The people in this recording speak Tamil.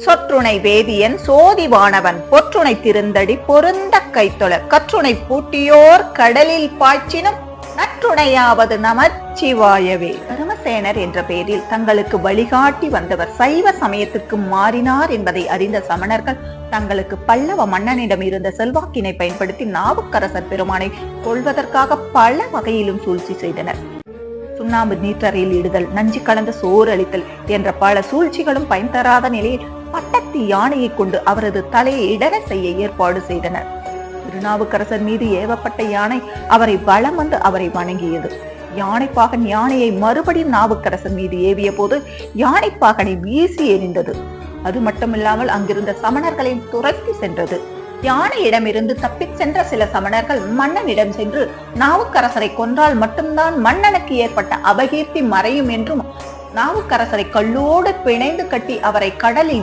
சொற்றுணை வேதியன் சோதிவானவன் பொற்றுணை திருந்தடி பொருந்த கைத்தொழ கற்றுணை பூட்டியோர் கடலில் பாய்ச்சினும் நற்றுணையாவது நமச்சிவாயவே. தருமசேனர் என்ற பெயரில் தங்களுக்கு வழிகாட்டி வந்தவர் சைவ சமயத்துக்கு மாறினார் என்பதை அறிந்த சமணர்கள் தங்களுக்கு பல்லவ மன்னனிடம் இருந்த செல்வாக்கினை பயன்படுத்தி நாவுக்கரசர் பெருமானை கொள்வதற்காக பல வகையிலும் சூழ்ச்சி செய்தனர். சுண்ணாம்பு நீற்றறையில் இடுதல், நஞ்சு கலந்த சோறு அளித்தல் என்ற பல சூழ்ச்சிகளும் பயன் தராத நிலையில் பட்டத்து யானையை கொண்டு அவரது தலையை இடர செய்ய ஏற்பாடு செய்தனர். திருநாவுக்கரசர் மீது ஏவப்பட்ட யானை அவரை வலம் வந்து அவரை வணங்கியது. யானைப்பாகன் யானையை மறுபடியும் நாவுக்கரசர் மீது ஏவிய போது யானைப்பாகனை வீசி எறிந்தது. அது மட்டுமில்லாமல் அங்கிருந்த சமணர்களை துரத்தி சென்றது. யானையிடமிருந்து தப்பிச் சென்ற சில சமணர்கள் மன்னனிடம் சென்று நாவுக்கரசரை கொன்றால் மட்டும்தான் மன்னனுக்கு ஏற்பட்ட அபகீர்த்தி மறையும் என்றும் நாவுக்கரசரை கல்லோடு பிணைந்து கட்டி அவரை கடலில்